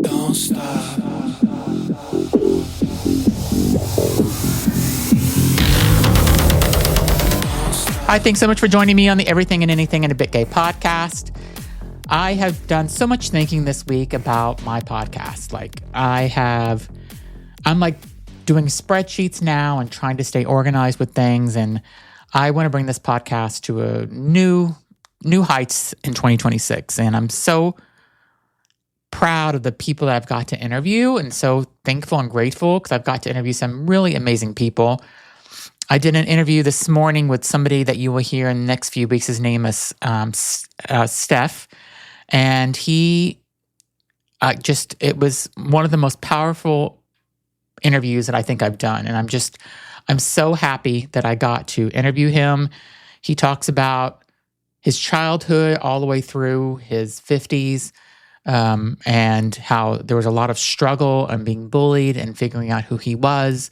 Don't stop. Hi, thanks so much for joining me on the Everything and Anything in a Bit Gay podcast. I have done so much thinking this week about my podcast. I'm doing spreadsheets now and trying to stay organized with things. And I want to bring this podcast to a new heights in 2026. And I'm so proud of the people that I've got to interview and so thankful and grateful because I've got to interview some really amazing people. I did an interview this morning with somebody that you will hear in the next few weeks. His name is Steph. And it was one of the most powerful interviews that I think I've done. And I'm so happy that I got to interview him. He talks about his childhood all the way through his 50s and how there was a lot of struggle and being bullied and figuring out who he was.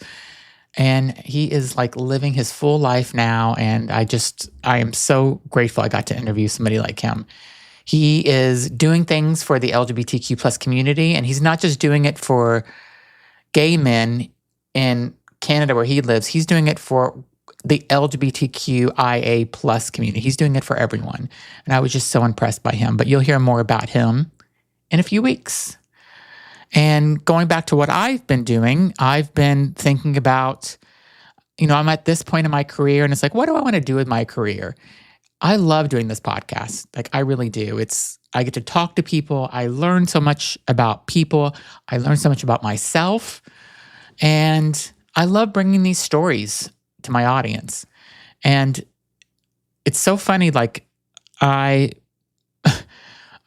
And he is living his full life now. And I am so grateful I got to interview somebody like him. He is doing things for the LGBTQ plus community. And he's not just doing it for gay men in Canada where he lives. He's doing it for the LGBTQIA plus community. He's doing it for everyone. And I was just so impressed by him. But you'll hear more about him in a few weeks. And going back to what I've been doing, I've been thinking about, I'm at this point in my career and it's what do I want to do with my career? I love doing this podcast. I really do. I get to talk to people. I learn so much about people. I learn so much about myself. And I love bringing these stories to my audience. And it's so funny,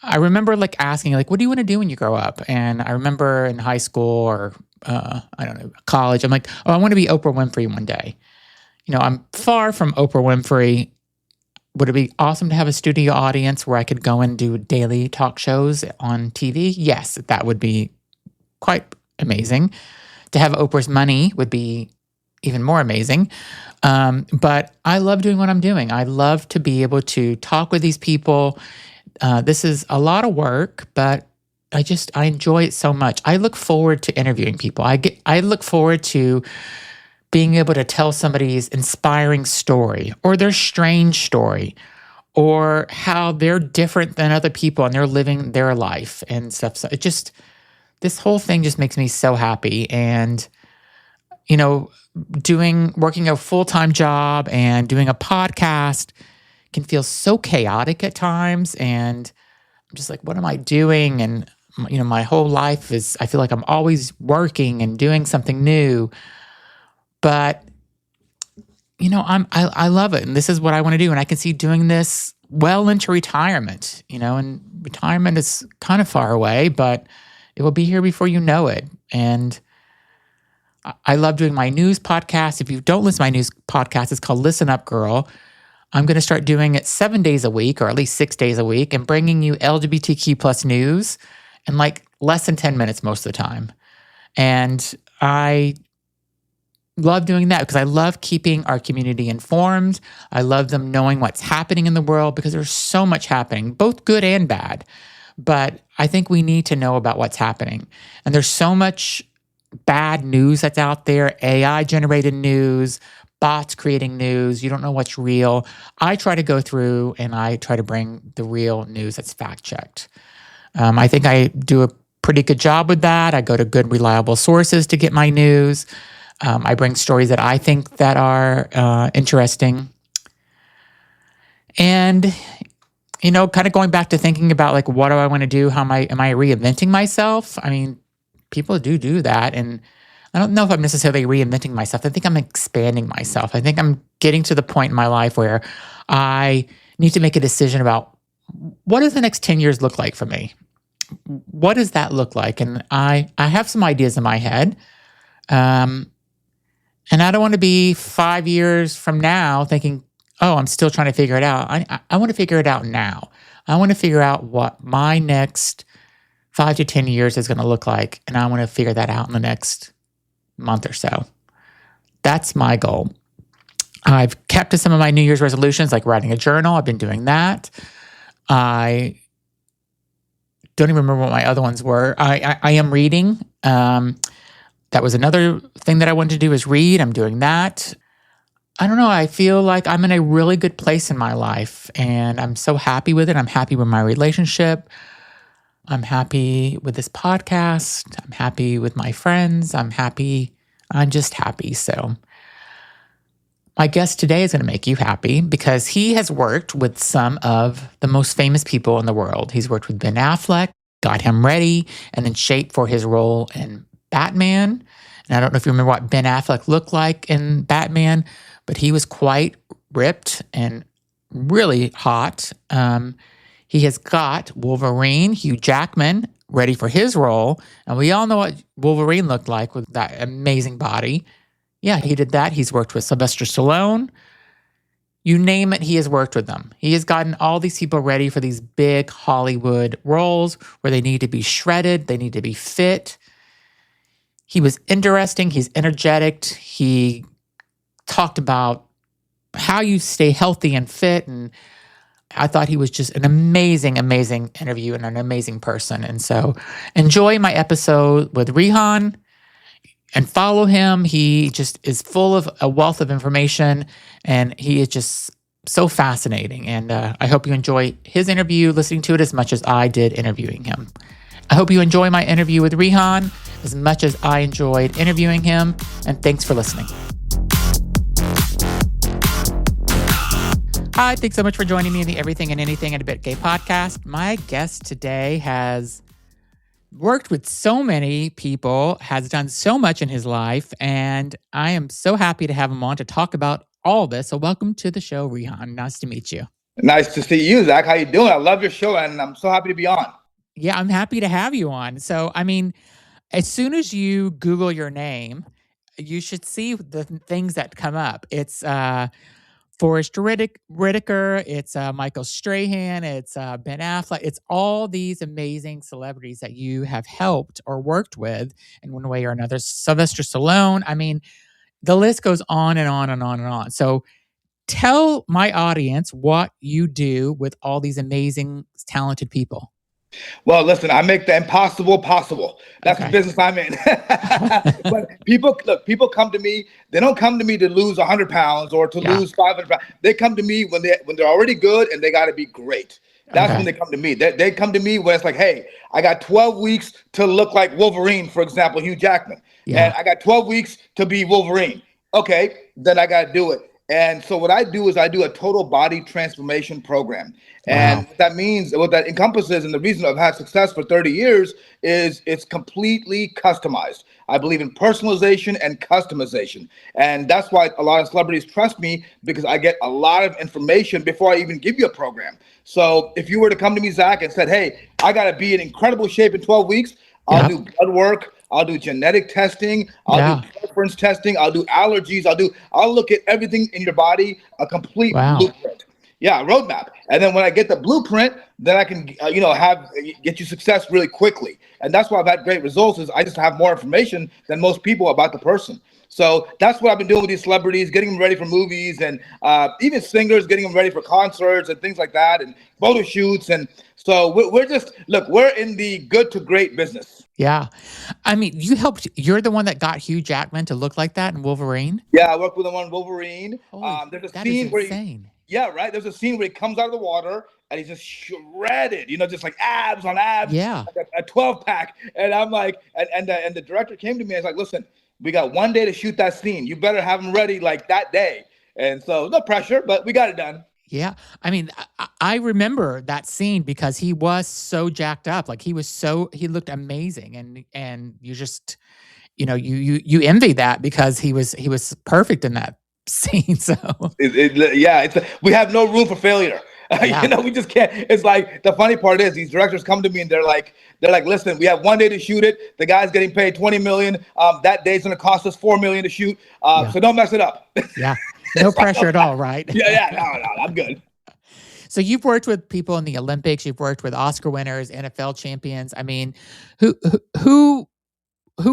I remember asking, what do you want to do when you grow up? And I remember in high school or, college, I'm I want to be Oprah Winfrey one day. I'm far from Oprah Winfrey. Would it be awesome to have a studio audience where I could go and do daily talk shows on TV? Yes, that would be quite amazing. To have Oprah's money would be even more amazing. But I love doing what I'm doing. I love to be able to talk with these people. This is a lot of work, but I enjoy it so much. I look forward to interviewing people. I look forward to being able to tell somebody's inspiring story or their strange story or how they're different than other people and they're living their life and stuff. So this whole thing just makes me so happy. And, working a full-time job and doing a podcast can feel so chaotic at times. And I'm just what am I doing? And, my whole life I feel I'm always working and doing something new. But, I love it. And this is what I want to do. And I can see doing this well into retirement, and retirement is kind of far away, but it will be here before you know it. And I love doing my news podcast. If you don't listen to my news podcast, it's called Listen Up Girl. I'm going to start doing it 7 days a week, or at least 6 days a week, and bringing you LGBTQ plus news in less than 10 minutes most of the time. And I love doing that because I love keeping our community informed. I love them knowing what's happening in the world because there's so much happening, both good and bad. But I think we need to know about what's happening. And there's so much bad news that's out there, AI-generated news, bots creating news. You don't know what's real. I try to go through and I try to bring the real news that's fact-checked. I think I do a pretty good job with that. I go to good, reliable sources to get my news. I bring stories that I think that are interesting. And, kind of going back to thinking about what do I want to do? Am I reinventing myself? I mean, people do that. And I don't know if I'm necessarily reinventing myself. I think I'm expanding myself. I think I'm getting to the point in my life where I need to make a decision about what does the next 10 years look like for me? What does that look like? And I have some ideas in my head. And I don't want to be 5 years from now thinking, oh, I'm still trying to figure it out. I want to figure it out now. I want to figure out what my next 5 to 10 years is going to look like. And I want to figure that out in the next month or so. That's my goal. I've kept to some of my New Year's resolutions, like writing a journal. I've been doing that. I don't even remember what my other ones were. I am reading. That was another thing that I wanted to do, is read. I'm doing that. I don't know. I feel like I'm in a really good place in my life, and I'm so happy with it. I'm happy with my relationship. I'm happy with this podcast. I'm happy with my friends. I'm happy. I'm just happy. So my guest today is going to make you happy because he has worked with some of the most famous people in the world. He's worked with Ben Affleck, got him ready and in shape for his role in Batman. And I don't know if you remember what Ben Affleck looked like in Batman, but he was quite ripped and really hot. He has got Wolverine, Hugh Jackman, ready for his role. And we all know what Wolverine looked like with that amazing body. Yeah, he did that. He's worked with Sylvester Stallone. You name it, he has worked with them. He has gotten all these people ready for these big Hollywood roles where they need to be shredded, they need to be fit. He was interesting. He's energetic. He talked about how you stay healthy and fit. And I thought he was just an amazing, amazing interview and an amazing person. And so enjoy my episode with Rehan and follow him. He just is full of a wealth of information, and he is just so fascinating. And I hope you enjoy his interview, listening to it as much as I did interviewing him. I hope you enjoy my interview with Rehan as much as I enjoyed interviewing him, and thanks for listening. Hi, thanks so much for joining me in the Everything and Anything and a Bit Gay podcast. My guest today has worked with so many people, has done so much in his life, and I am so happy to have him on to talk about all this. So welcome to the show, Rehan. Nice to meet you. Nice to see you, Zach. How you doing? I love your show, and I'm so happy to be on. Yeah, I'm happy to have you on. So, I mean, as soon as you Google your name, you should see the things that come up. It's Forrest Whitaker, it's Michael Strahan, it's Ben Affleck. It's all these amazing celebrities that you have helped or worked with in one way or another. Sylvester Stallone. I mean, the list goes on and on and on and on. So tell my audience what you do with all these amazing, talented people. Well, listen, I make the impossible possible. That's the business I'm in. But people come to me. They don't come to me to lose 100 pounds or to lose 500 pounds. They come to me when they're already good and they got to be great. That's when they come to me. They come to me when it's like, hey, I got 12 weeks to look like Wolverine, for example, Hugh Jackman. And I got 12 weeks to be Wolverine. Okay, then I got to do it. And so what I do is I do a total body transformation program. And what that means, what that encompasses, and the reason I've had success for 30 years is it's completely customized. I believe in personalization and customization. And that's why a lot of celebrities trust me, because I get a lot of information before I even give you a program. So if you were to come to me, Zach, and said, hey, I got to be in incredible shape in 12 weeks, I'll do blood work. I'll do genetic testing. I'll do preference testing. I'll do allergies. I'll look at everything in your body, a complete blueprint. Yeah, roadmap. And then when I get the blueprint, then I can, get you success really quickly. And that's why I've had great results, is I just have more information than most people about the person. So that's what I've been doing with these celebrities, getting them ready for movies, and even singers, getting them ready for concerts and things like that, and photo shoots. And so we're in the good to great business. Yeah. I mean, you're the one that got Hugh Jackman to look like that in Wolverine? Yeah, I worked with him on Wolverine. There's a scene where there's a scene where he comes out of the water and he's just shredded, just like abs on abs, like a 12-pack. And I'm like, and the director came to me and was like, listen, we got one day to shoot that scene. You better have him ready like that day. And so no pressure, but we got it done. Yeah. I mean, I remember that scene because he was so jacked up. Like he looked amazing. And you just, you envy that because he was perfect in that scene. So we have no room for failure. We just can't. It's like, the funny part is these directors come to me and they're like, listen, we have one day to shoot it. The guy's getting paid $20 million. That day's going to cost us $4 million to shoot. So don't mess it up. Yeah. No pressure at all, right? No, I'm good. So you've worked with people in the Olympics. You've worked with Oscar winners, NFL champions. I mean, who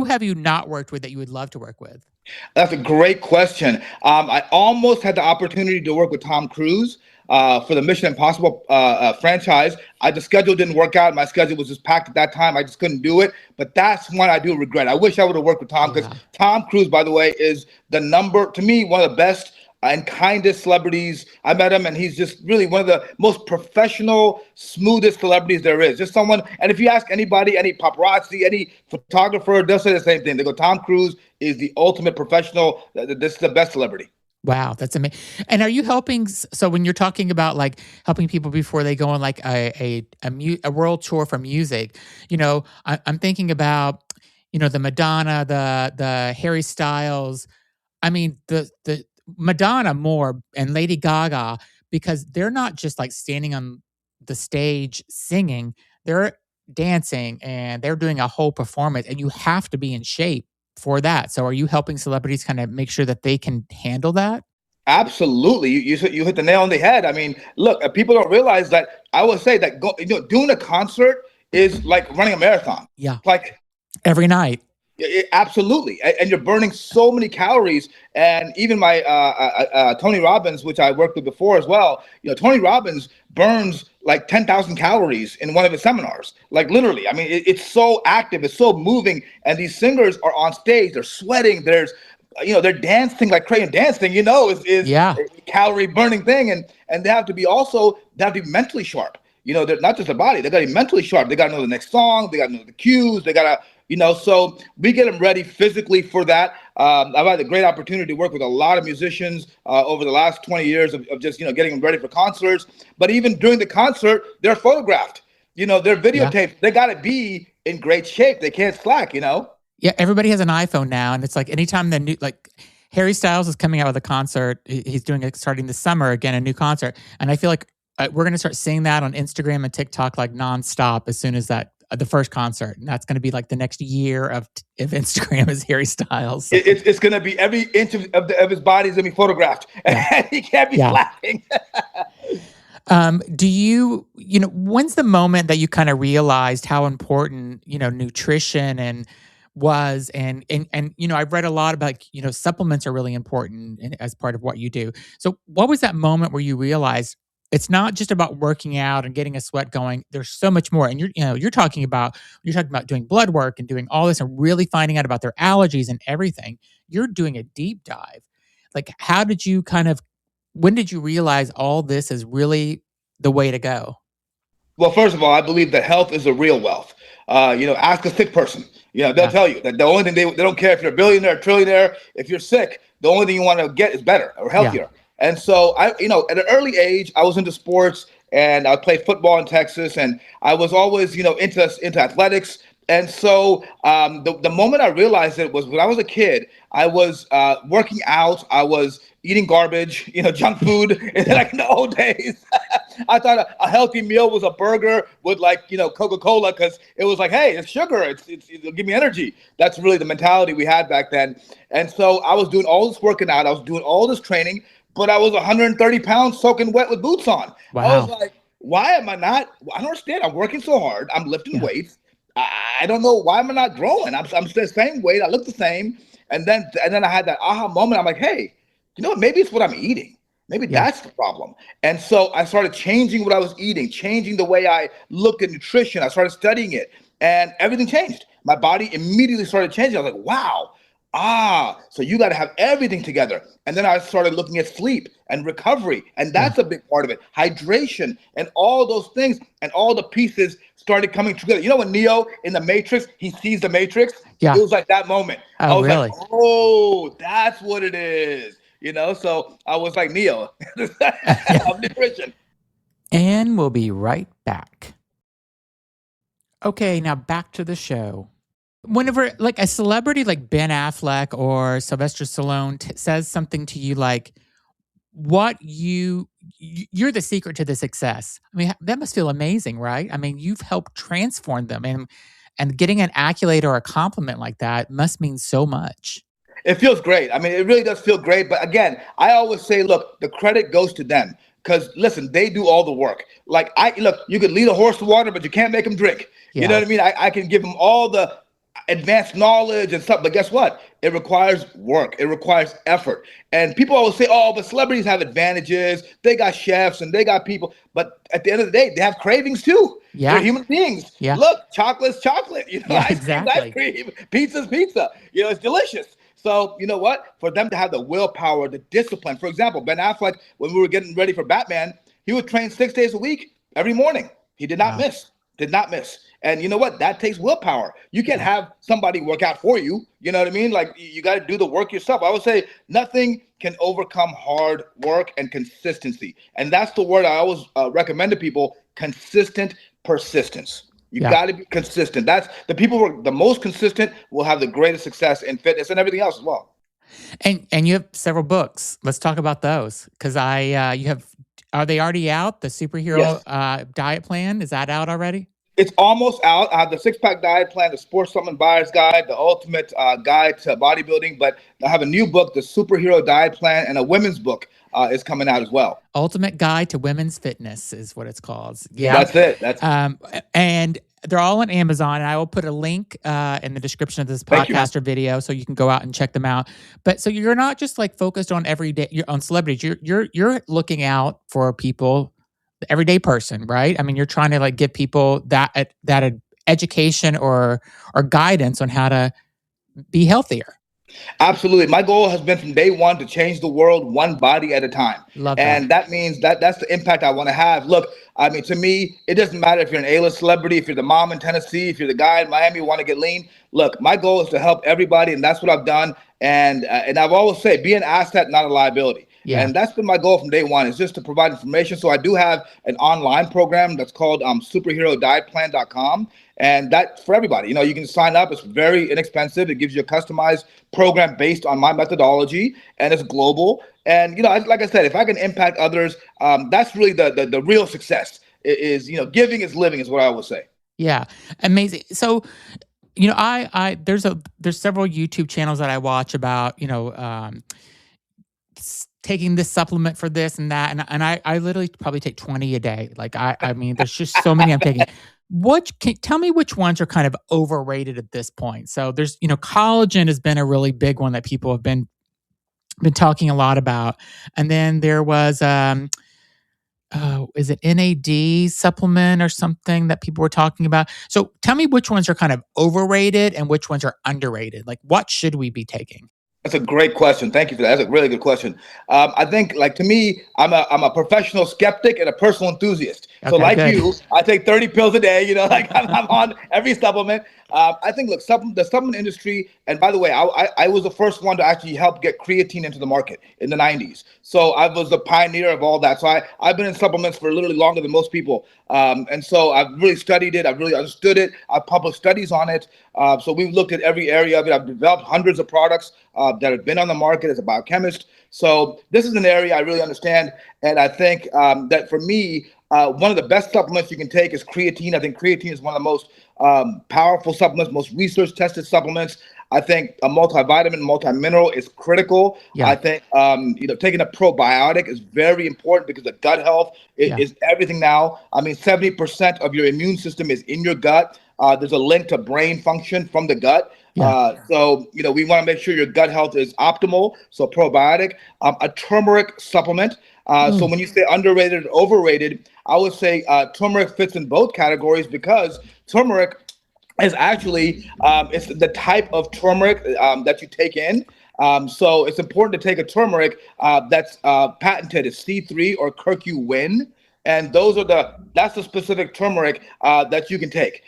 have you not worked with that you would love to work with? That's a great question. I almost had the opportunity to work with Tom Cruise. for the Mission Impossible franchise. The schedule didn't work out. My schedule was just packed at that time. I just couldn't do it. But that's one I do regret. I wish I would have worked with Tom, because Tom Cruise, by the way, is to me, one of the best and kindest celebrities. I met him, and he's just really one of the most professional, smoothest celebrities there is. Just someone, and if you ask anybody, any paparazzi, any photographer, they'll say the same thing. They go, Tom Cruise is the ultimate professional. This is the best celebrity. Wow, that's amazing. And are you helping? So when you're talking about like helping people before they go on like a world tour for music, I'm thinking about the Madonna, the Harry Styles. I mean the Madonna more and Lady Gaga, because they're not just like standing on the stage singing, they're dancing and they're doing a whole performance, and you have to be in shape for that. So are you helping celebrities kind of make sure that they can handle that? Absolutely. You hit the nail on the head. I mean, look, people don't realize that. I would say that doing a concert is like running a marathon. Yeah. Like every night. Absolutely. And you're burning so many calories. And even my Tony Robbins, which I worked with before as well, Tony Robbins burns like 10,000 calories in one of his seminars. Like literally. I mean, it's so active. It's so moving. And these singers are on stage. They're sweating. They're dancing like crazy. Dancing, is a calorie burning thing. And they have to be mentally sharp. They're not just a body. They got to be mentally sharp. They got to know the next song. They got to know the cues. They got to, so we get them ready physically for that. I've had the great opportunity to work with a lot of musicians over the last 20 years of just, getting them ready for concerts. But even during the concert, they're photographed. They're videotaped. Yeah. They got to be in great shape. They can't slack, Yeah, everybody has an iPhone now, and it's like anytime Harry Styles is coming out with a concert, he's starting this summer again, a new concert, and I feel like we're going to start seeing that on Instagram and TikTok like nonstop as soon as the first concert, and that's going to be like the next year of Instagram is Harry Styles. So. It's going to be every inch of his body is going to be photographed, and he can't be slacking. Do you, when's the moment that you kind of realized how important, nutrition and I've read a lot about, supplements are really important as part of what you do. So what was that moment where you realized it's not just about working out and getting a sweat going? There's so much more. And you're talking about doing blood work and doing all this and really finding out about their allergies and everything. You're doing a deep dive. Like, when did you realize all this is really the way to go? Well, first of all, I believe that health is a real wealth. Ask a sick person. They'll tell you that the only thing they don't care if you're a billionaire, trillionaire. If you're sick, the only thing you want to get is better or healthier. Yeah. And so at an early age, I was into sports, and I played football in Texas, and I was always, into athletics. And so the moment I realized it was when I was a kid. I was working out. I was eating garbage, junk food, in like the old days. I thought a healthy meal was a burger with Coca-Cola, because it was like, hey, it's sugar. It'll give me energy. That's really the mentality we had back then. And so I was doing all this working out. I was doing all this training, but I was 130 pounds soaking wet with boots on. Wow. I was like, why am I not? I don't understand. I'm working so hard. I'm lifting weights. I don't know, why am I not growing? I'm the same weight. I look the same. And then I had that aha moment. I'm like, hey, maybe it's what I'm eating. Maybe that's the problem. And so I started changing what I was eating, changing the way I look at nutrition. I started studying it, and everything changed. My body immediately started changing. I was like, wow. So you got to have everything together. And then I started looking at sleep and recovery. And that's a big part of it. Hydration and all those things, and all the pieces started coming together. When Neo in the Matrix, he sees the Matrix. Yeah. It was like that moment. Oh, I was really? like, oh, that's what it is. So I was like Neo of nutrition. And we'll be right back. Okay, now back to the show. Whenever like a celebrity like Ben Affleck or Sylvester Stallone says something to you like, what you're the secret to the success. I mean, that must feel amazing, right? I mean, you've helped transform them, and getting an accolade or a compliment like that must mean so much. It feels great. I mean, it really does feel great. But again, I always say, look, the credit goes to them, because listen, they do all the work. Like you could lead a horse to water, but you can't make him drink. Yeah. You know what I mean? I can give them all advanced knowledge and stuff. But guess what? It requires work. It requires effort. And people always say, oh, but celebrities have advantages. They got chefs and they got people. But at the end of the day, they have cravings too. They're Yeah. human beings. Yeah. Look, chocolate's chocolate. Yeah, Ice cream's ice exactly. cream. Pizza's pizza. It's delicious. So you know what? For them to have the willpower, the discipline. For example, Ben Affleck, when we were getting ready for Batman, he would train 6 days a week, every morning. He did not Wow. miss. Did not miss. And you know what? That takes willpower. You can't have somebody work out for you. You know what I mean? Like you got to do the work yourself. I would say nothing can overcome hard work and consistency. And that's the word I always recommend to people: consistent persistence. You Yeah. got to be consistent. That's the people who are the most consistent will have the greatest success in fitness and everything else as well. And you have several books. Let's talk about those, because you have. Are they already out? The superhero diet plan, is that out already? It's almost out. I have the 6-pack diet plan, the sports supplement buyer's guide, the ultimate guide to bodybuilding. But I have a new book, the superhero diet plan, and a women's book is coming out as well. Ultimate Guide to Women's Fitness is what it's called. Yeah. That's it. That's and they're all on Amazon, and I will put a link in the description of this Thank you. podcast or video, so you can go out and check them out. But so you're not just like focused on everyday, you're on celebrities. You're looking out for people, the everyday person, right? I mean, you're trying to like give people that education or guidance on how to be healthier. Absolutely. My goal has been from day one to change the world one body at a time. Love that. And that means that's the impact I want to have. Look, I mean, to me, it doesn't matter if you're an A-list celebrity, if you're the mom in Tennessee, if you're the guy in Miami who want to get lean. Look, my goal is to help everybody, and that's what I've done. And I've always said, be an asset, not a liability. Yeah. And that's been my goal from day one, is just to provide information. So I do have an online program that's called superherodieetplan.com. And that's for everybody. You can sign up. It's very inexpensive. It gives you a customized program based on my methodology, and it's global. And, like I said, if I can impact others, that's really the real success is, giving is living is what I always say. Yeah. Amazing. So, there's several YouTube channels that I watch about, taking this supplement for this and that. And I literally probably take 20 a day. Like, I mean, there's just so many I'm taking. Tell me which ones are kind of overrated at this point? So there's, collagen has been a really big one that people have been talking a lot about. And then there was, is it NAD supplement or something that people were talking about? So tell me which ones are kind of overrated and which ones are underrated. Like, what should we be taking? That's a great question. Thank you for that. That's a really good question. I think, like, to me, I'm a professional skeptic and a personal enthusiast. So Okay, like good. you, I take 30 pills a day, like I'm on every supplement. I think, look, the supplement industry, and by the way, I was the first one to actually help get creatine into the market in the 90s. So I was the pioneer of all that. So I've been in supplements for literally longer than most people. And so I've really studied it. I've really understood it. I've published studies on it. So we've looked at every area of it. I've developed hundreds of products that have been on the market as a biochemist. So this is an area I really understand. And I think that for me, one of the best supplements you can take is creatine. I think creatine is one of the most powerful supplements, most research tested supplements. I think a multivitamin, multi-mineral is critical. Yeah. I think, taking a probiotic is very important because the gut health is everything now. I mean, 70% of your immune system is in your gut. There's a link to brain function from the gut. Yeah. So we want to make sure your gut health is optimal. So probiotic, a turmeric supplement. So when you say underrated or overrated, I would say turmeric fits in both categories because turmeric is actually it's the type of turmeric that you take in. So it's important to take a turmeric that's patented as C3 or curcumin. And that's the specific turmeric that you can take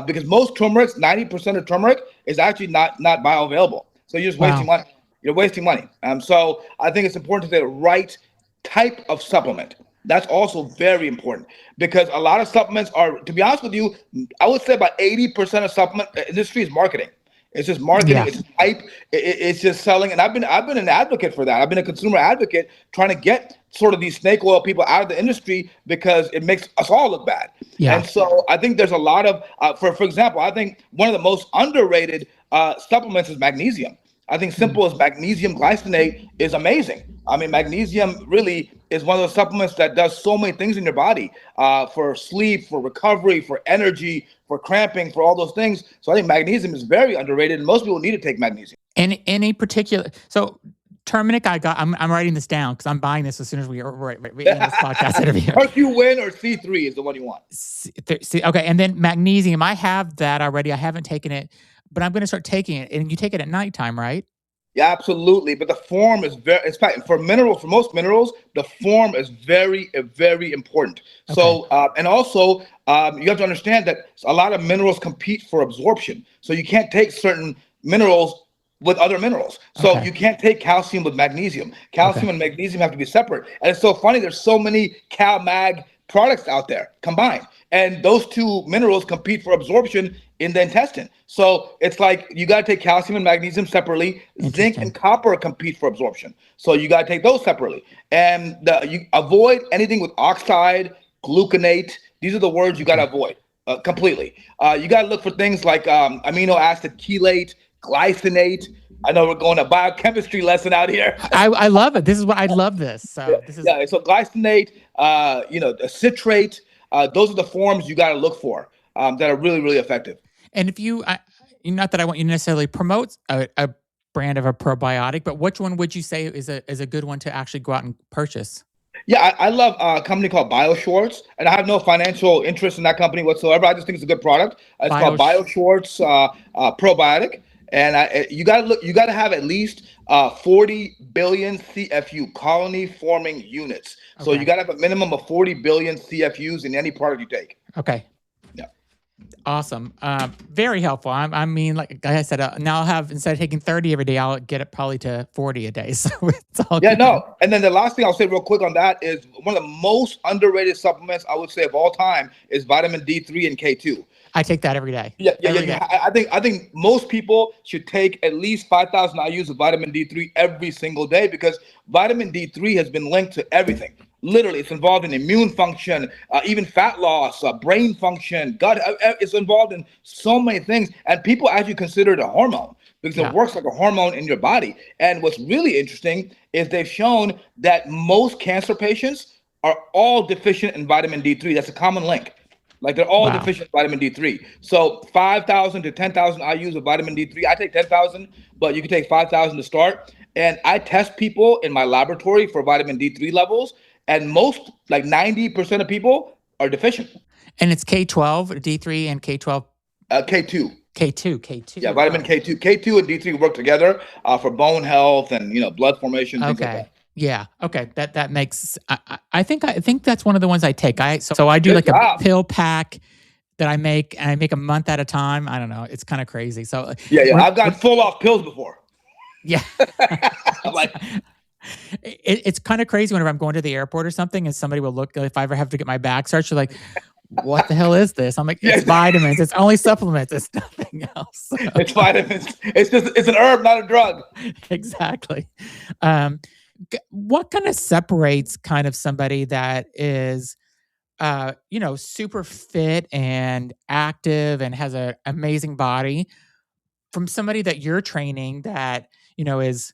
because most turmerics, 90% of turmeric is actually not bioavailable. So you're just wasting money. You're wasting money. So I think it's important to take the right type of supplement. That's also very important because a lot of supplements are, to be honest with you, I would say about 80% of supplement industry is marketing. It's just marketing. Yeah. It's hype. It's just selling. And I've been an advocate for that. I've been a consumer advocate trying to get sort of these snake oil people out of the industry because it makes us all look bad. Yeah. And so I think there's a lot of, for example, I think one of the most underrated supplements is magnesium. I think simple as magnesium glycinate is amazing. I mean, magnesium really is one of those supplements that does so many things in your body, for sleep, for recovery, for energy, for cramping, for all those things. So I think magnesium is very underrated, and most people need to take magnesium. Any particular, so turmeric, I'm writing this down because I'm buying this as soon as we end this podcast interview. Hercuin or C3 is the one you want. Okay, and then magnesium, I have that already. I haven't taken it, but I'm going to start taking it. And you take it at nighttime, right? Yeah, absolutely. But the form is it's for minerals, for most minerals, the form is very, very important. Okay. So, and also, you have to understand that a lot of minerals compete for absorption. So you can't take certain minerals with other minerals. So you can't take calcium with magnesium. Calcium and magnesium have to be separate. And it's so funny, there's so many Cal-Mag products out there combined. And those two minerals compete for absorption in the intestine. So it's like you got to take calcium and magnesium separately. Zinc and copper compete for absorption. So you got to take those separately. And you avoid anything with oxide, gluconate. These are the words you got to avoid completely. You got to look for things like amino acid chelate, glycinate. I know we're going a biochemistry lesson out here. I love it. This is what I love this. So this is so glycinate, the citrate, those are the forms you got to look for that are really, really effective. And if you, not that I want you to necessarily promote a brand of a probiotic, but which one would you say is a good one to actually go out and purchase? Yeah, I love a company called BioShorts, and I have no financial interest in that company whatsoever. I just think it's a good product. It's called BioShorts probiotic. And you got to have at least 40 billion CFU, colony forming units. Okay. So you got to have a minimum of 40 billion CFUs in any product you take. Okay. Yeah. Awesome. Very helpful. I mean, like I said, now I'll have, instead of taking 30 every day, I'll get it probably to 40 a day. So it's all good. No. And then the last thing I'll say real quick on that is one of the most underrated supplements I would say of all time is vitamin D3 and K2. I take that every day. Yeah. I think most people should take at least 5,000 IUs of vitamin D3 every single day, because vitamin D3 has been linked to everything. Literally, it's involved in immune function, even fat loss, brain function, gut. It's involved in so many things, and people actually consider it a hormone because it works like a hormone in your body. And what's really interesting is they've shown that most cancer patients are all deficient in vitamin D3. That's a common link. Like they're all deficient in vitamin D3. So 5,000 to 10,000 IUs of vitamin D3. I take 10,000, but you can take 5,000 to start. And I test people in my laboratory for vitamin D3 levels. And most, like 90% of people are deficient. And it's K12, D3 and K12? K2. K2. Yeah, vitamin K2. K2 and D3 work together for bone health and, blood formation, things like that. Yeah. Okay. That makes. I think that's one of the ones I take. So I do like a pill pack that I make, and I make a month at a time. I don't know. It's kind of crazy. So I've gotten full off pills before. Yeah. I'm like. It's kind of crazy whenever I'm going to the airport or something, and somebody will look, if I ever have to get my back searched, they're like, what the hell is this? I'm like, it's vitamins. It's only supplements. It's nothing else. So. It's vitamins. It's an herb, not a drug. Exactly. What kind of separates kind of somebody that is, super fit and active and has an amazing body from somebody that you're training that, is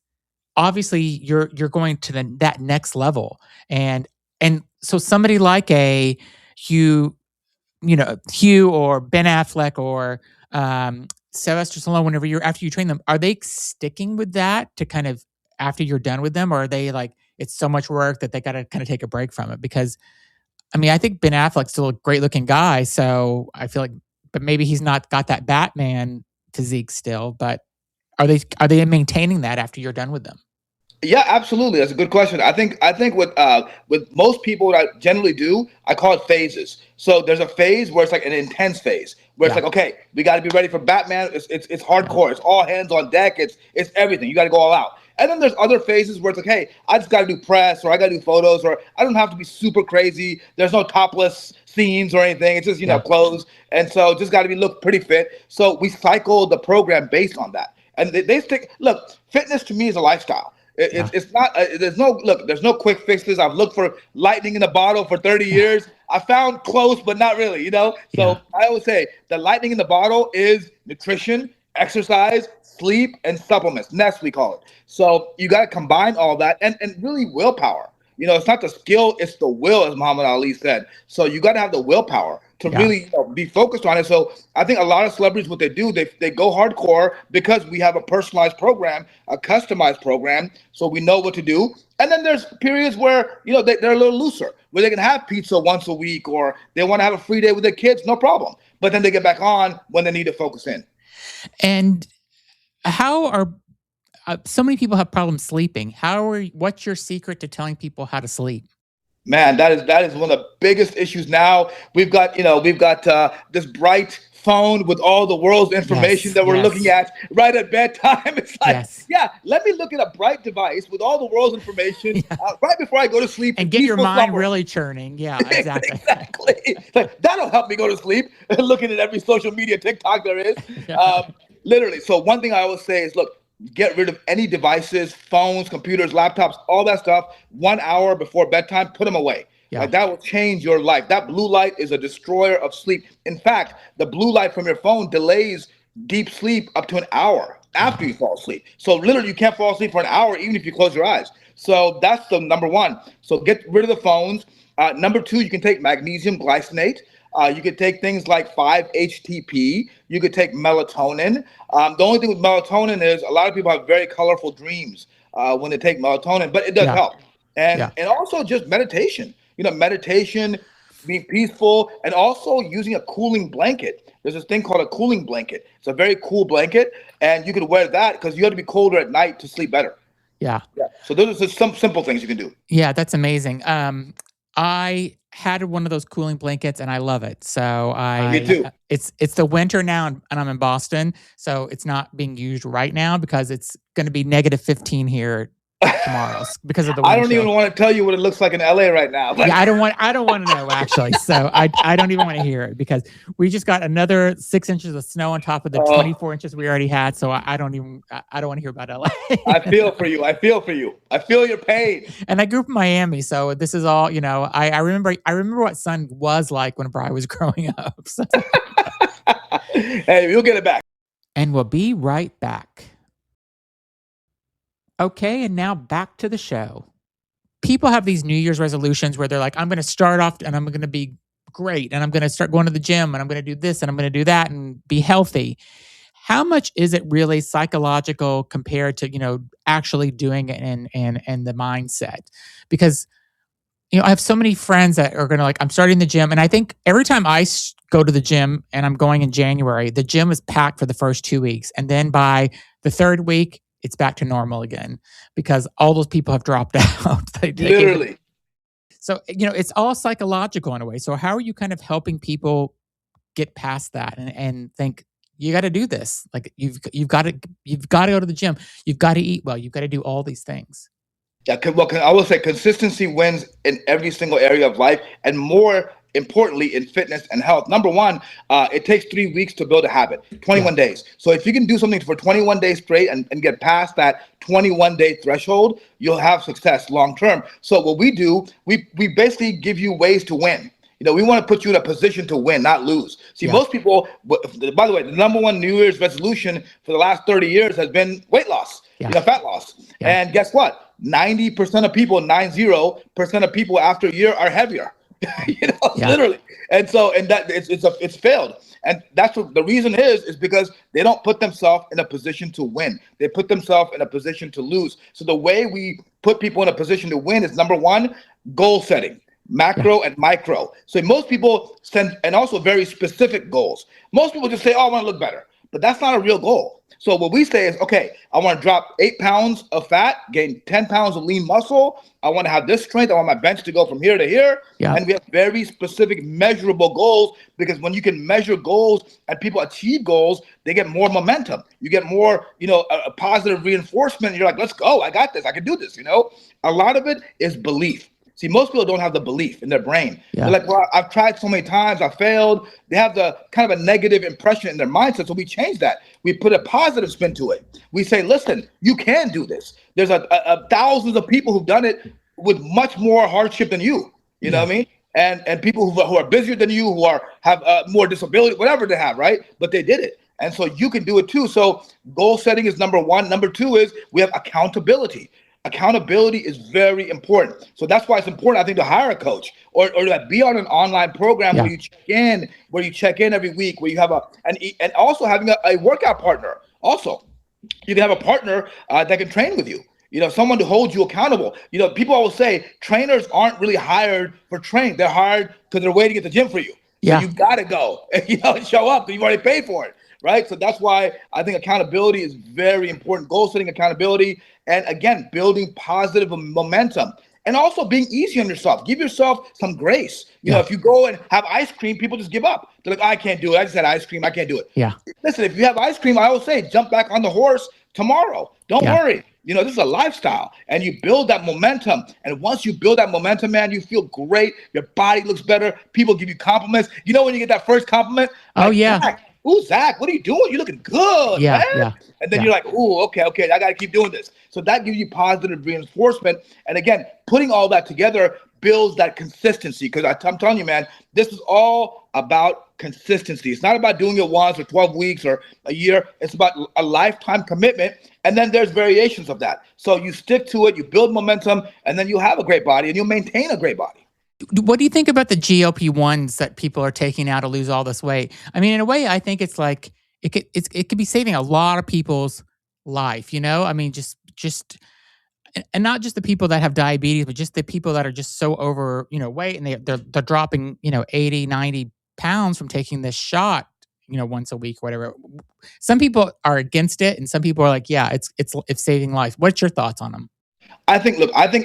obviously you're going to that next level. And so somebody like a Hugh or Ben Affleck or Sylvester Stallone, after you train them, are they sticking with that to kind of after you're done with them, or are they like, it's so much work that they got to kind of take a break from it? Because I mean, I think Ben Affleck's still a great looking guy, so I feel like, but maybe he's not got that Batman physique still, but are they maintaining that after you're done with them? Yeah, absolutely. That's a good question. I think with most people, what I generally do, I call it phases. So there's a phase where it's like an intense phase where it's like, okay, we got to be ready for Batman. It's hardcore. It's all hands on deck. It's everything. You got to go all out. And then there's other phases where it's like, hey, I just got to do press, or I got to do photos, or I don't have to be super crazy. There's no topless scenes or anything. It's just, clothes. And so just got to look pretty fit. So we cycle the program based on that. And they stick, look, fitness to me is a lifestyle. It's not, there's no quick fixes. I've looked for lightning in a bottle for 30 years. I found close, but not really, So I always say the lightning in the bottle is nutrition, exercise, sleep, and supplements. Nest, we call it. So you got to combine all that and really willpower. It's not the skill, it's the will, as Muhammad Ali said. So you got to have the willpower to really be focused on it. So I think a lot of celebrities, what they do, they go hardcore because we have a personalized program, a customized program, so we know what to do. And then there's periods where, they're a little looser, where they can have pizza once a week, or they want to have a free day with their kids, no problem. But then they get back on when they need to focus in. And how are so many people have problems sleeping? What's your secret to telling people how to sleep? Man, that is one of the biggest issues now. We've got this bright phone with all the world's information that we're looking at right at bedtime. It's like, let me look at a bright device with all the world's information right before I go to sleep and get your mind really churning. Yeah, exactly. Exactly. Like, that'll help me go to sleep. Looking at every social media TikTok there is, literally. So one thing I always say is, look, get rid of any devices, phones, computers, laptops, all that stuff 1 hour before bedtime. Put them away. Like, that will change your life. That blue light is a destroyer of sleep. In fact, the blue light from your phone delays deep sleep up to an hour after you fall asleep. So literally, you can't fall asleep for an hour even if you close your eyes. So that's the number one. So get rid of the phones. Number two, you can take magnesium glycinate. You could take things like 5-HTP. You could take melatonin. The only thing with melatonin is a lot of people have very colorful dreams when they take melatonin, but it does help. And also just meditation. Meditation, being peaceful, and also using a cooling blanket. There's this thing called a cooling blanket. It's a very cool blanket, and you can wear that because you have to be colder at night to sleep better. Yeah. So those are just some simple things you can do. Yeah, that's amazing. I had one of those cooling blankets and I love it. So Me too. It's the winter now and I'm in Boston, so it's not being used right now because it's going to be -15 here tomorrow because of the wind I don't even want to tell you what it looks like in LA right now. Yeah, I don't want to know actually. So I don't even want to hear it because we just got another 6 inches of snow on top of the 24 inches we already had. So I don't want to hear about LA. I feel for you. I feel your pain. And I grew up in Miami, so this is all, I remember what sun was like whenever I was growing up. So. Hey, you'll get it back. And we'll be right back. Okay, and now back to the show. People have these New Year's resolutions where they're like, I'm going to start off and I'm going to be great and I'm going to start going to the gym and I'm going to do this and I'm going to do that and be healthy. How much is it really psychological compared to, actually doing it and the mindset? Because, I have so many friends that are going to I'm starting the gym. And I think every time I go to the gym and I'm going in January, the gym is packed for the first 2 weeks. And then by the third week, it's back to normal again because all those people have dropped out. Literally. So, it's all psychological in a way. So how are you kind of helping people get past that and think, you got to do this? Like you've got to go to the gym. You've got to eat well. You've got to do all these things. Yeah, I will say consistency wins in every single area of life, and more importantly in fitness and health. Number one, it takes 3 weeks to build a habit, 21 days. So if you can do something for 21 days straight and get past that 21-day threshold, you'll have success long term. So what we do, we basically give you ways to win. We want to put you in a position to win, not lose. See, most people, by the way, the number one New Year's resolution for the last 30 years has been weight loss, fat loss. And guess what? 90% of people, 90% of people after a year are heavier. Literally. And so, that it's failed. And that's what the reason is because they don't put themselves in a position to win. They put themselves in a position to lose. So the way we put people in a position to win is number one, goal setting. Macro and micro. So most people send, and also very specific goals. Most people just say, I want to look better, but that's not a real goal. So what we say is, okay, I want to drop 8 pounds of fat, gain 10 pounds of lean muscle. I want to have this strength. I want my bench to go from here to here. And we have very specific measurable goals, because when you can measure goals and people achieve goals, they get more momentum. You get more, a positive reinforcement. You're like, let's go. I got this. I can do this. A lot of it is belief. See, most people don't have the belief in their brain. They're like, well, I've tried so many times, I failed. They have the kind of a negative impression in their mindset. So we change that. We put a positive spin to it. We say, listen, you can do this. There's thousands of people who've done it with much more hardship than you. You know what I mean? And people who are busier than you, who have more disability, whatever they have, right? But they did it. And so you can do it too. So goal setting is number one. Number two is we have accountability. Accountability is very important. So that's why it's important, I think, to hire a coach or to be on an online program Yeah. where you check in every week, where you have and also having a workout partner. Also, you can have a partner that can train with you. Someone to hold you accountable. People always say trainers aren't really hired for training. They're hired because they're waiting at the gym for you. So Yeah. you got to go, and show up because you've already paid for it, right? So that's why I think accountability is very important. Goal setting, accountability, and again, building positive momentum. And also being easy on yourself. Give yourself some grace. If you go and have ice cream, people just give up. They're like, I can't do it. I just had ice cream. I can't do it. Yeah. Listen, if you have ice cream, I always say, jump back on the horse tomorrow. Don't worry. This is a lifestyle, and you build that momentum. And once you build that momentum, man, you feel great. Your body looks better. People give you compliments. When you get that first compliment, Oh, yeah. Zach, ooh, Zach, what are you doing? You're looking good, Yeah, man. yeah, And then yeah. you're like, ooh, okay, I got to keep doing this. So that gives you positive reinforcement. And again, putting all that together builds that consistency. Because I'm telling you, man, this is all about consistency. It's not about doing it once or 12 weeks or a year. It's about a lifetime commitment. And then there's variations of that. So you stick to it, you build momentum, and then you'll have a great body and you'll maintain a great body. What do you think about the GLP-1s that people are taking now to lose all this weight? I mean, in a way, I think it's like it could be saving a lot of people's life. I mean, just and not just the people that have diabetes, but just the people that are just so over weight, and they're dropping 80, 90 pounds from taking this shot once a week, whatever. Some people are against it, and some people are like, yeah, it's saving life. What's your thoughts on them? I think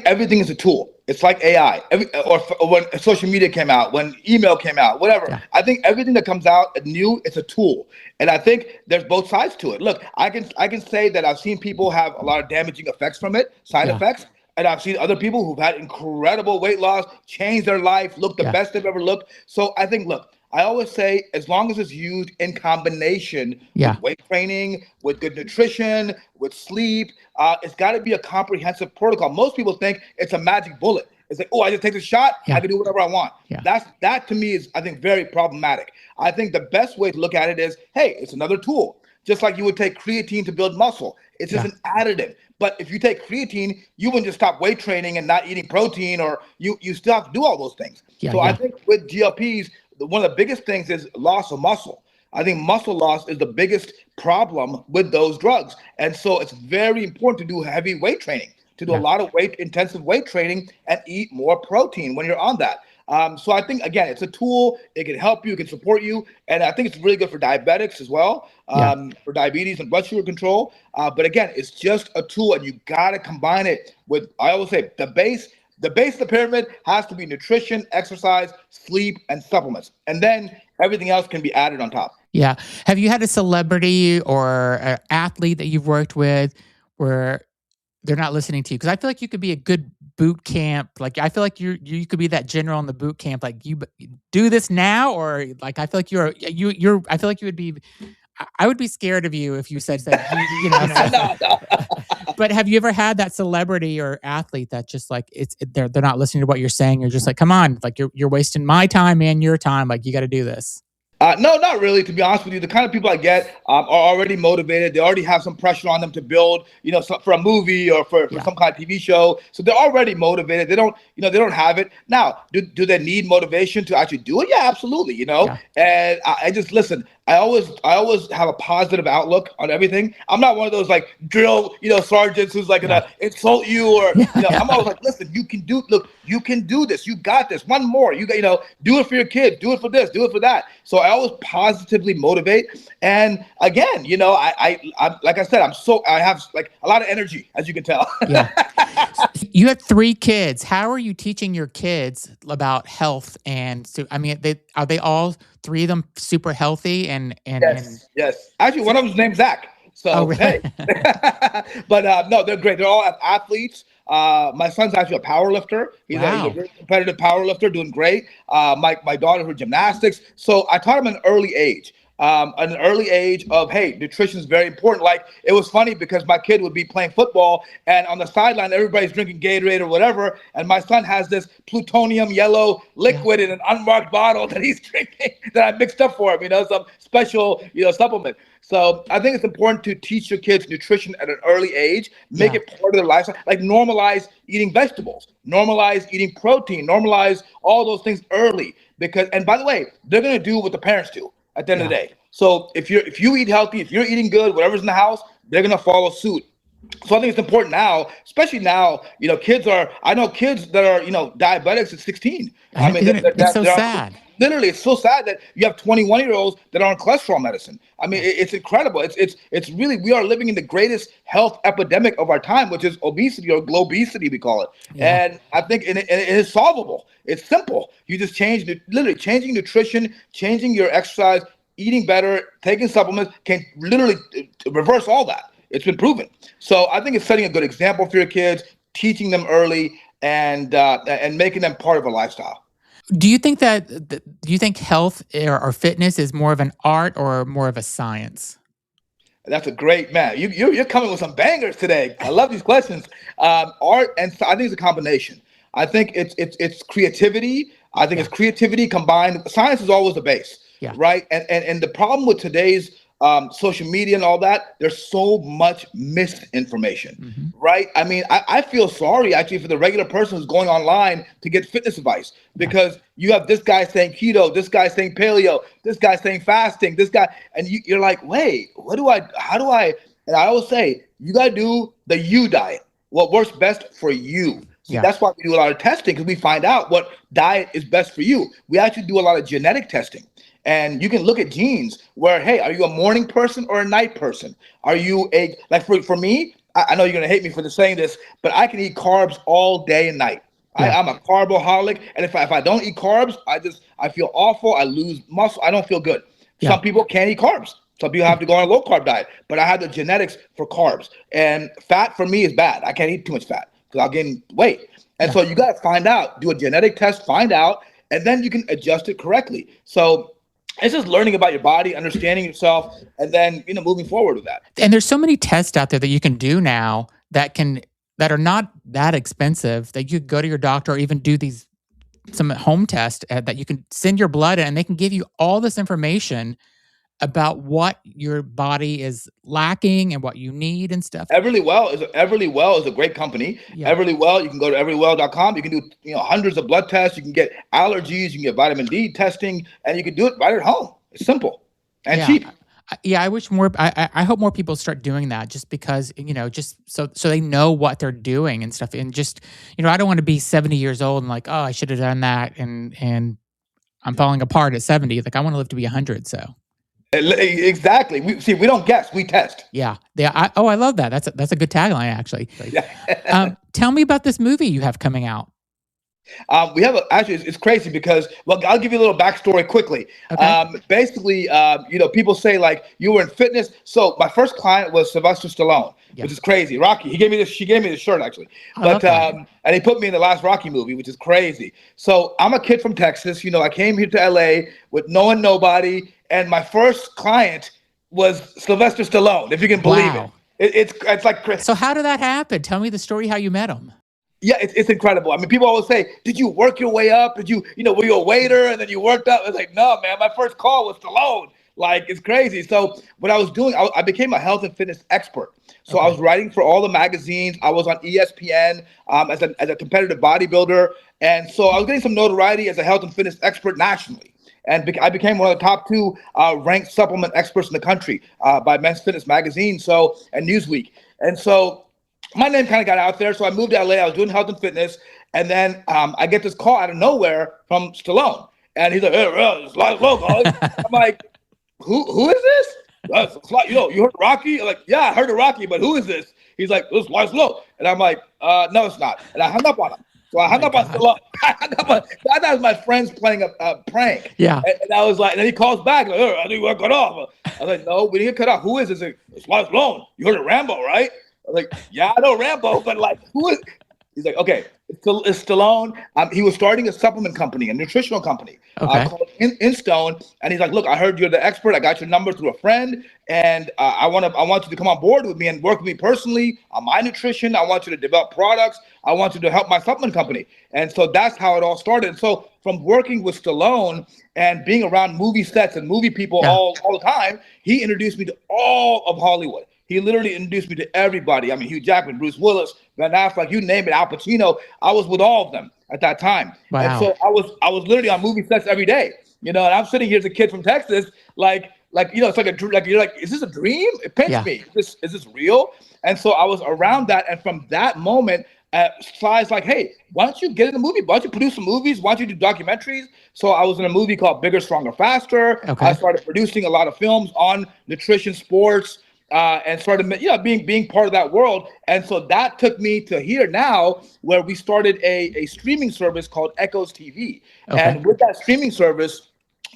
everything is a tool. It's like AI, or when social media came out, when email came out, whatever. Yeah. I think everything that comes out new, it's a tool. And I think there's both sides to it. Look, I can say that I've seen people have a lot of damaging effects from it, side effects. And I've seen other people who've had incredible weight loss, change their life, look the best they've ever looked. So I think, look, I always say, as long as it's used in combination with weight training, with good nutrition, with sleep, it's got to be a comprehensive protocol. Most people think it's a magic bullet. It's like, oh, I just take the shot, I can do whatever I want. That to me is, I think, very problematic. I think the best way to look at it is, hey, it's another tool. Just like you would take creatine to build muscle. It's just an additive. But if you take creatine, you wouldn't just stop weight training and not eating protein, or you still have to do all those things. I think with GLPs, one of the biggest things is loss of muscle. I think muscle loss is the biggest problem with those drugs. And so it's very important to do heavy weight training, to do a lot of intensive weight training and eat more protein when you're on that. So I think, again, it's a tool. It can help you, it can support you. And I think it's really good for diabetics as well, for diabetes and blood sugar control. But again, it's just a tool, and you got to combine it with, I always say, the base of the pyramid has to be nutrition, exercise, sleep, and supplements. And then everything else can be added on top. Yeah. Have you had a celebrity or an athlete that you've worked with where they're not listening to you? Because I feel like you could be a good boot camp. Like, I feel like you could be that general in the boot camp. Like, you do this now, or like, I feel like I feel like you would be. I would be scared of you if you said that. No. But have you ever had that celebrity or athlete that just like they're not listening to what you're saying? You're just like, come on, like you're wasting my time and your time. Like, you got to do this. No, not really. To be honest with you, the kind of people I get are already motivated. They already have some pressure on them to build, for a movie or for some kind of TV show. So they're already motivated. They don't have it. Now, do they need motivation to actually do it? Yeah, absolutely. And I just listen. I always have a positive outlook on everything. I'm not one of those like drill, sergeants who's like gonna insult you or I'm always like, listen, you can do this. You got this. One more. Do it for your kids. Do it for this. Do it for that. So I always positively motivate. And again, I like I said, I have like a lot of energy, as you can tell. You have 3 kids. How are you teaching your kids about health? And so, I mean, are they all 3 of them super healthy? Yes. Actually, one of them's named Zach. So, really? Hey. But no, they're great. They're all athletes. My son's actually a power lifter. He's a very competitive power lifter, doing great. My daughter, her gymnastics. So I taught him at an early age. at an early age of, hey, nutrition is very important. Like, it was funny because my kid would be playing football, and on the sideline, everybody's drinking Gatorade or whatever, and my son has this plutonium yellow liquid in an unmarked bottle that he's drinking that I mixed up for him, some special, supplement. So I think it's important to teach your kids nutrition at an early age, make it part of their lifestyle, like normalize eating vegetables, normalize eating protein, normalize all those things early. Because, and by the way, they're going to do what the parents do at the end of the day. So if you eat healthy, if you're eating good, whatever's in the house, they're going to follow suit. So I think it's important now, especially now, I know kids that are, diabetics at 16. I mean, it's so sad. Literally, it's so sad that you have 21-year-olds that are on cholesterol medicine. I mean, it's incredible. It's really, we are living in the greatest health epidemic of our time, which is obesity, or globesity, we call it. Yeah. And I think it is solvable. It's simple. You just literally changing nutrition, changing your exercise, eating better, taking supplements can literally reverse all that. It's been proven. So I think it's setting a good example for your kids, teaching them early, and making them part of a lifestyle. Do you think health or fitness is more of an art or more of a science? That's a great, man. You're coming with some bangers today. I love these questions. Art and I think it's a combination. I think it's creativity. I think it's creativity combined. Science is always the base, right? And the problem with today's social media and all that, there's so much misinformation, right? I mean, I feel sorry actually for the regular person who's going online to get fitness advice, because you have this guy saying keto, this guy saying paleo, this guy saying fasting, this guy, and you're like, wait, how do I, and I always say, you got to do the you diet, what works best for you. See, that's why we do a lot of testing, because we find out what diet is best for you. We actually do a lot of genetic testing. And you can look at genes where, hey, are you a morning person or a night person? Are you for me, I know you're going to hate me for saying this, but I can eat carbs all day and night. I'm a carboholic. And if I don't eat carbs, I feel awful. I lose muscle. I don't feel good. Some people can't eat carbs. Some people have to go on a low carb diet, but I have the genetics for carbs. And fat for me is bad. I can't eat too much fat because I'll gain weight. And so you got to find out, do a genetic test, find out, and then you can adjust it correctly. So it's just learning about your body, understanding yourself, and then moving forward with that. And there's so many tests out there that you can do now that are not that expensive, that you go to your doctor or even do some home tests that you can send your blood in, and they can give you all this information about what your body is lacking and what you need and stuff. Everlywell is a great company. Everlywell, you can go to everlywell.com. You can do hundreds of blood tests. You can get allergies. You can get vitamin D testing, and you can do it right at home. It's simple and cheap. I wish more. I hope more people start doing that, just because just so they know what they're doing and stuff. And just I don't want to be 70 years old and like, oh, I should have done that, and I'm falling apart at 70. Like, I want to live to be 100. So. Exactly. We don't guess, we test. Yeah. I love that. That's a good tagline, actually. Tell me about this movie you have coming out. We have actually, it's crazy because, well, I'll give you a little backstory quickly. Okay. Basically, people say like you were in fitness. So my first client was Sylvester Stallone, which is crazy. Rocky. She gave me the shirt actually, and he put me in the last Rocky movie, which is crazy. So I'm a kid from Texas. I came here to LA with knowing nobody, and my first client was Sylvester Stallone, if you can believe it. It's like crazy. So how did that happen? Tell me the story how you met him. Yeah, it's incredible. I mean, people always say, did you work your way up? Did you, were you a waiter and then you worked up? It's like, no, man, my first call was Stallone. Like, it's crazy. So what I was doing, I became a health and fitness expert. So I was writing for all the magazines. I was on ESPN as a competitive bodybuilder. And so I was getting some notoriety as a health and fitness expert nationally. And I became one of the top 2 ranked supplement experts in the country by Men's Fitness Magazine and Newsweek. And so my name kind of got out there. So I moved to LA. I was doing health and fitness. And then I get this call out of nowhere from Stallone. And he's like, hey, it's Laszlo. I'm like, who is this? You heard Rocky? I'm like, yeah, I heard of Rocky, but who is this? He's like, this is Laszlo. And I'm like, no, it's not. And I hung up on him. So I hung up on Stallone. I thought it was my friends playing a prank. Yeah. And I was like, and then he calls back, like, I think we're cut off. I was like, no, we didn't get cut off. Who is this? It's Stallone. You heard of Rambo, right? I was like, yeah, I know Rambo, but like, who is? He's like, okay, it's Stallone. He was starting a supplement company, a nutritional company called InStone. And he's like, look, I heard you're the expert. I got your number through a friend, and I want you to come on board with me and work with me personally on my nutrition. I want you to develop products. I want you to help my supplement company. And so that's how it all started. And so from working with Stallone and being around movie sets and movie people all the time, he introduced me to all of Hollywood. He literally introduced me to everybody. I mean, Hugh Jackman, Bruce Willis, Ben Affleck, you name it, Al Pacino. I was with all of them at that time. Wow. And so I was literally on movie sets every day, and I'm sitting here as a kid from Texas, like it's like you're like, is this a dream? It pinch me. Is this real? And so I was around that, and from that moment, Sly's like, hey, why don't you get in the movie? Why don't you produce some movies? Why don't you do documentaries? So I was in a movie called Bigger, Stronger, Faster. I started producing a lot of films on nutrition, sports, and started, being part of that world. And so that took me to here now, where we started a streaming service called Echoes TV. And with that streaming service,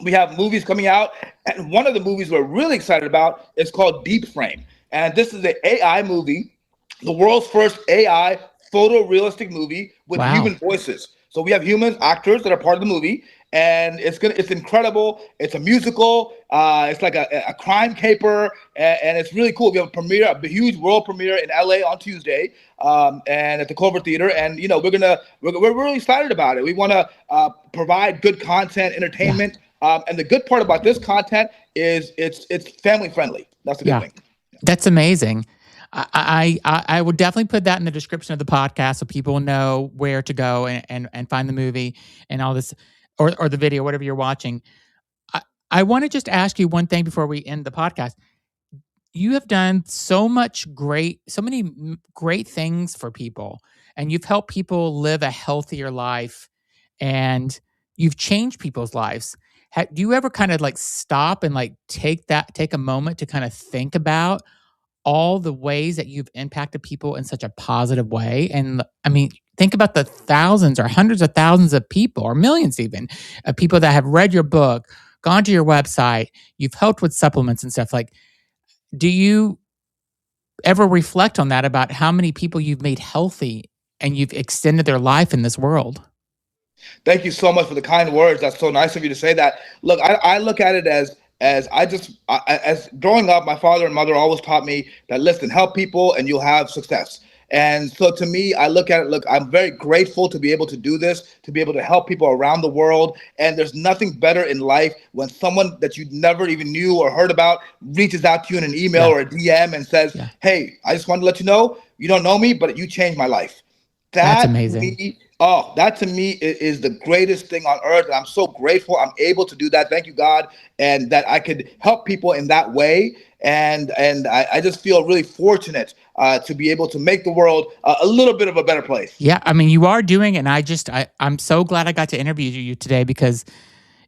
we have movies coming out. And one of the movies we're really excited about is called Deep Frame. And this is an AI movie, the world's first AI photorealistic movie with human voices. So we have human actors that are part of the movie, and it's incredible. It's a musical. It's like a crime caper, and it's really cool. We have a huge world premiere in LA on Tuesday, and at the Culver Theater. And we're really excited about it. We want to provide good content, entertainment, and the good part about this content is it's family friendly. That's the good thing. That's amazing. I would definitely put that in the description of the podcast so people know where to go and find the movie and all this, or the video, whatever you're watching. I want to just ask you one thing before we end the podcast. You have done so many great things for people, and you've helped people live a healthier life, and you've changed people's lives. Do you ever kind of like stop and like take a moment to kind of think about all the ways that you've impacted people in such a positive way? And I mean, think about the thousands or hundreds of thousands of people, or millions even, of people that have read your book, gone to your website, you've helped with supplements and stuff. Like, do you ever reflect on that, about how many people you've made healthy and you've extended their life in this world? Thank you so much for the kind words. That's so nice of you to say that. Look, I look at it as growing up, my father and mother always taught me that, listen, help people and you'll have success. And so to me, I look at it, I'm very grateful to be able to do this, to be able to help people around the world. And there's nothing better in life when someone that you never even knew or heard about reaches out to you in an email or a DM and says, hey, I just wanted to let you know, you don't know me, but you changed my life. That's amazing. That to me is the greatest thing on earth. And I'm so grateful I'm able to do that. Thank you, God. And that I could help people in that way. And I just feel really fortunate to be able to make the world a little bit of a better place. Yeah, I mean, you are doing it. And I'm so glad I got to interview you today, because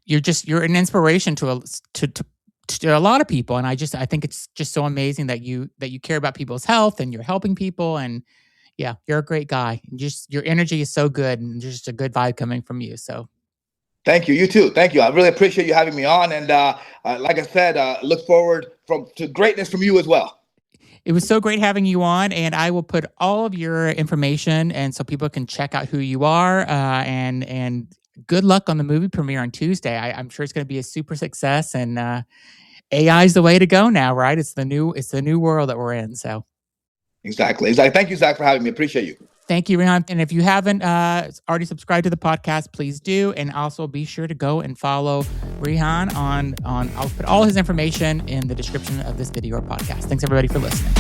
you're an inspiration to a lot of people. And I think it's just so amazing that you care about people's health and you're helping people. And yeah, you're a great guy. Just your energy is so good, and just a good vibe coming from you. So, thank you. You too. Thank you. I really appreciate you having me on, and like I said, look forward to greatness from you as well. It was so great having you on, and I will put all of your information, and so people can check out who you are. And good luck on the movie premiere on Tuesday. I'm sure it's going to be a super success, and AI is the way to go now, right? It's the new world that we're in. So. Exactly. Thank you, Zach, for having me. Appreciate you. Thank you, Rehan. And if you haven't already subscribed to the podcast, please do. And also be sure to go and follow Rehan on I'll put all his information in the description of this video or podcast. Thanks, everybody, for listening.